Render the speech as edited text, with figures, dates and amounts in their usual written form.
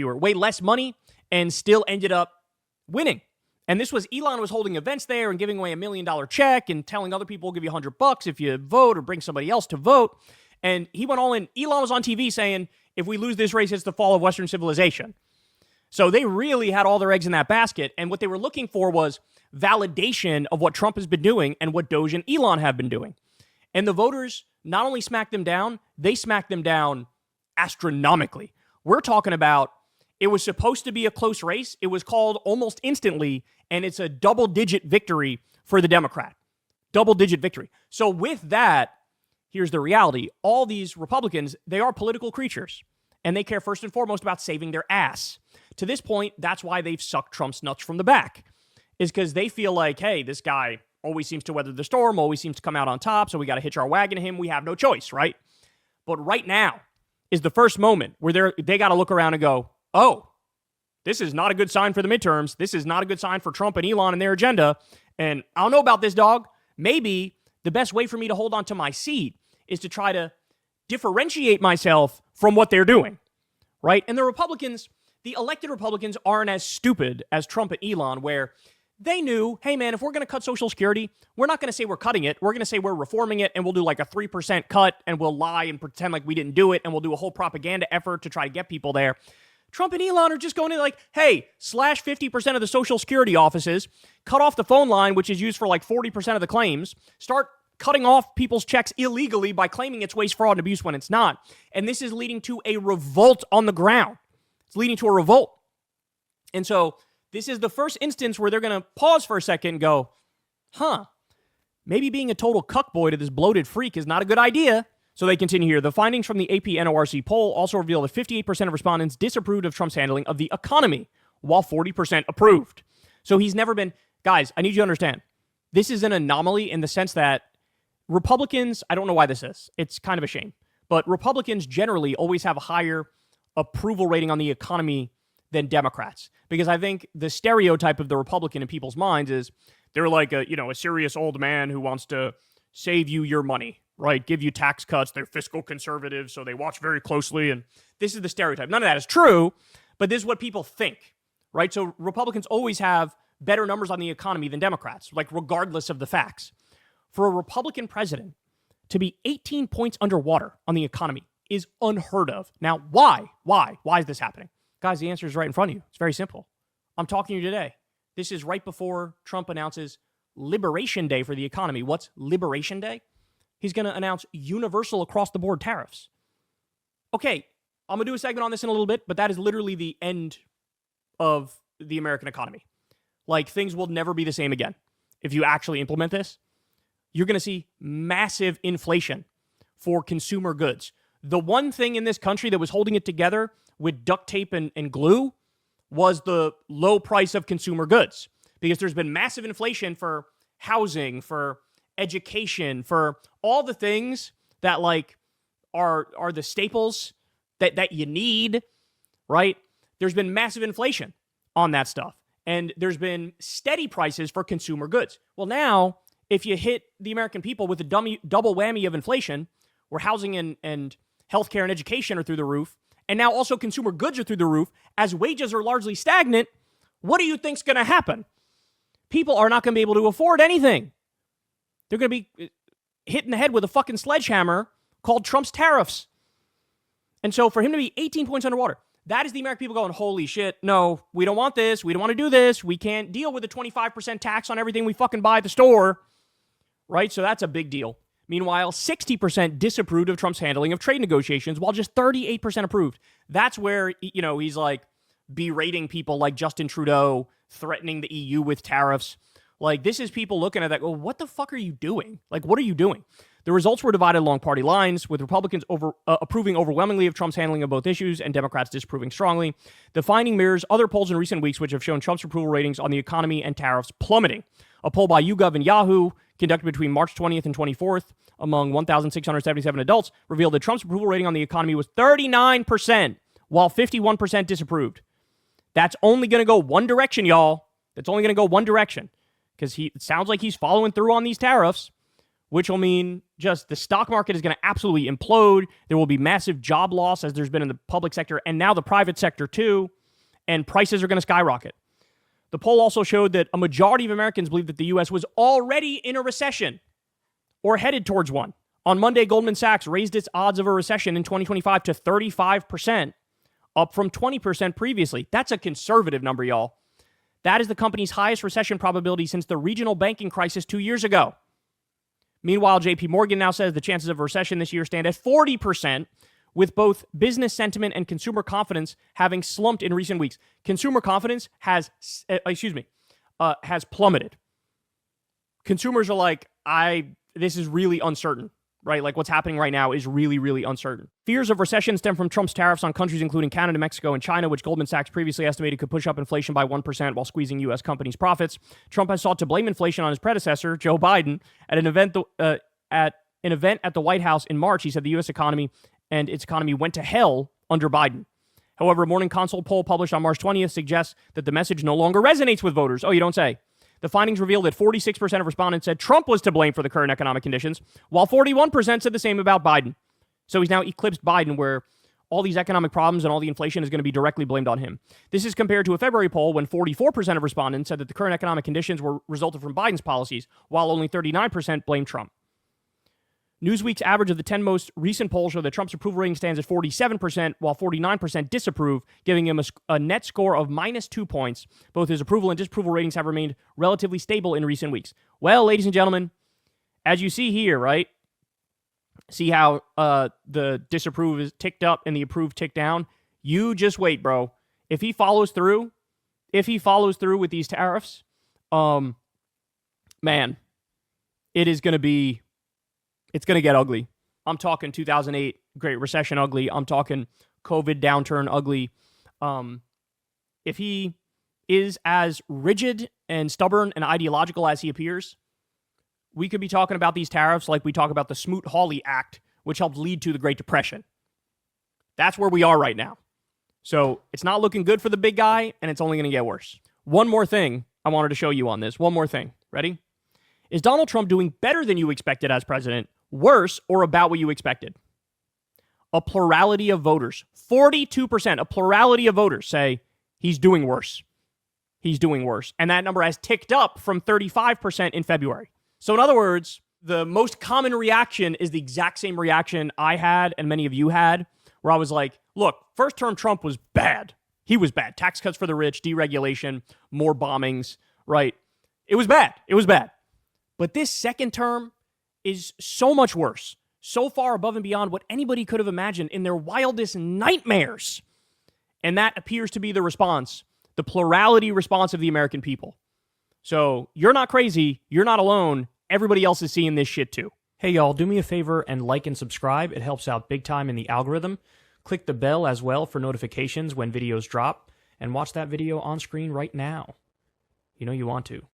way less money, and still ended up winning. And this was Elon was holding events there and giving away $1 million check and telling other people, we'll give you $100 if you vote or bring somebody else to vote. And he went all in. Elon was on TV saying, if we lose this race, it's the fall of Western civilization. So they really had all their eggs in that basket. And what they were looking for was validation of what Trump has been doing and what Doge and Elon have been doing. And the voters not only smacked them down, they smacked them down astronomically. We're talking about, it was supposed to be a close race. It was called almost instantly, and it's a double-digit victory for the Democrat. Double-digit victory. So with that, here's the reality. All these Republicans, they are political creatures, and they care first and foremost about saving their ass. To this point, that's why they've sucked Trump's nuts from the back, is because they feel like, hey, this guy always seems to weather the storm, always seems to come out on top, so we got to hitch our wagon to him. We have no choice, right? But right now is the first moment where they got to look around and go, oh, this is not a good sign for the midterms. This is not a good sign for Trump and Elon and their agenda. And I don't know about this, dog. Maybe the best way for me to hold on to my seat is to try to differentiate myself from what they're doing, right? And the Republicans, the elected Republicans, aren't as stupid as Trump and Elon, where they knew, hey, man, if we're going to cut Social Security, we're not going to say we're cutting it. We're going to say we're reforming it, and we'll do like a 3% cut, and we'll lie and pretend like we didn't do it, and we'll do a whole propaganda effort to try to get people there. Trump and Elon are just going in like, hey, slash 50% of the Social Security offices, cut off the phone line, which is used for like 40% of the claims, start cutting off people's checks illegally by claiming it's waste, fraud, and abuse when it's not. And this is leading to a revolt on the ground. It's leading to a revolt. And so this is the first instance where they're going to pause for a second and go, maybe being a total cuckboy to this bloated freak is not a good idea. So they continue here. The findings from the AP NORC poll also reveal that 58% of respondents disapproved of Trump's handling of the economy, while 40% approved. So he's never been... Guys, I need you to understand. This is an anomaly in the sense that Republicans... I don't know why this is. It's kind of a shame. But Republicans generally always have a higher approval rating on the economy than Democrats. Because I think the stereotype of the Republican in people's minds is they're like a serious old man who wants to save you your money, right? Give you tax cuts. They're fiscal conservatives, so they watch very closely. And this is the stereotype. None of that is true, but this is what people think, right? So Republicans always have better numbers on the economy than Democrats, like regardless of the facts. For a Republican president to be 18 points underwater on the economy is unheard of. Now, why? Why is this happening? Guys, the answer is right in front of you. It's very simple. I'm talking to you today. This is right before Trump announces Liberation Day for the economy. What's Liberation Day? He's going to announce universal across-the-board tariffs. Okay, I'm going to do a segment on this in a little bit, but that is literally the end of the American economy. Like, things will never be the same again. If you actually implement this, you're going to see massive inflation for consumer goods. The one thing in this country that was holding it together with duct tape and glue was the low price of consumer goods. Because there's been massive inflation for housing, for education, for all the things that like are the staples that you need, right? There's been massive inflation on that stuff. And there's been steady prices for consumer goods. Well, now, if you hit the American people with a double whammy of inflation, where housing and healthcare and education are through the roof, and now also consumer goods are through the roof, as wages are largely stagnant, what do you think's going to happen? People are not going to be able to afford anything. They're going to be hit in the head with a fucking sledgehammer called Trump's tariffs. And so for him to be 18 points underwater, that is the American people going, holy shit, no, we don't want this. We don't want to do this. We can't deal with a 25% tax on everything we fucking buy at the store. Right? So that's a big deal. Meanwhile, 60% disapproved of Trump's handling of trade negotiations, while just 38% approved. That's where, he's like berating people like Justin Trudeau, threatening the EU with tariffs. Like, this is people looking at that, go, what the fuck are you doing? Like, what are you doing? The results were divided along party lines, with Republicans approving overwhelmingly of Trump's handling of both issues and Democrats disapproving strongly. The finding mirrors other polls in recent weeks, which have shown Trump's approval ratings on the economy and tariffs plummeting. A poll by YouGov and Yahoo, conducted between March 20th and 24th among 1,677 adults, revealed that Trump's approval rating on the economy was 39%, while 51% disapproved. That's only going to go one direction, y'all. That's only going to go one direction, because it sounds like he's following through on these tariffs, which will mean just the stock market is going to absolutely implode. There will be massive job loss as there's been in the public sector and now the private sector too, and prices are going to skyrocket. The poll also showed that a majority of Americans believe that the U.S. was already in a recession or headed towards one. On Monday, Goldman Sachs raised its odds of a recession in 2025 to 35%, up from 20% previously. That's a conservative number, y'all. That is the company's highest recession probability since the regional banking crisis 2 years ago. Meanwhile, JP Morgan now says the chances of a recession this year stand at 40%, with both business sentiment and consumer confidence having slumped in recent weeks. Consumer confidence has plummeted. Consumers are like, this is really uncertain, right? Like what's happening right now is really, really uncertain. Fears of recession stem from Trump's tariffs on countries including Canada, Mexico, and China, which Goldman Sachs previously estimated could push up inflation by 1% while squeezing U.S. companies' profits. Trump has sought to blame inflation on his predecessor, Joe Biden, at an event at the White House in March. He said the U.S. economy and its economy went to hell under Biden. However, a Morning Consult poll published on March 20th suggests that the message no longer resonates with voters. Oh, you don't say. The findings revealed that 46% of respondents said Trump was to blame for the current economic conditions, while 41% said the same about Biden. So he's now eclipsed Biden, where all these economic problems and all the inflation is going to be directly blamed on him. This is compared to a February poll when 44% of respondents said that the current economic conditions were resulted from Biden's policies, while only 39% blamed Trump. Newsweek's average of the 10 most recent polls show that Trump's approval rating stands at 47%, while 49% disapprove, giving him a net score of minus 2 points. Both his approval and disapproval ratings have remained relatively stable in recent weeks. Well, ladies and gentlemen, as you see here, right? See how the disapprove is ticked up and the approve ticked down? You just wait, bro. If he follows through with these tariffs, man, it's going to get ugly. I'm talking 2008 Great Recession ugly. I'm talking COVID downturn ugly. If he is as rigid and stubborn and ideological as he appears, we could be talking about these tariffs like we talk about the Smoot-Hawley Act, which helped lead to the Great Depression. That's where we are right now. So it's not looking good for the big guy, and it's only going to get worse. One more thing I wanted to show you on this. One more thing. Ready? Is Donald Trump doing better than you expected as president, worse, or about what you expected? A plurality of voters, 42%, a plurality of voters say he's doing worse. He's doing worse. And that number has ticked up from 35% in February. So in other words, the most common reaction is the exact same reaction I had and many of you had, where I was like, look, first term Trump was bad. He was bad. Tax cuts for the rich, deregulation, more bombings, right? It was bad. It was bad. But this second term is so much worse, so far above and beyond what anybody could have imagined in their wildest nightmares. And that appears to be the response, the plurality response of the American people. So you're not crazy. You're not alone. Everybody else is seeing this shit too. Hey, y'all, do me a favor and like and subscribe. It helps out big time in the algorithm. Click the bell as well for notifications when videos drop. And watch that video on screen right now. You know you want to.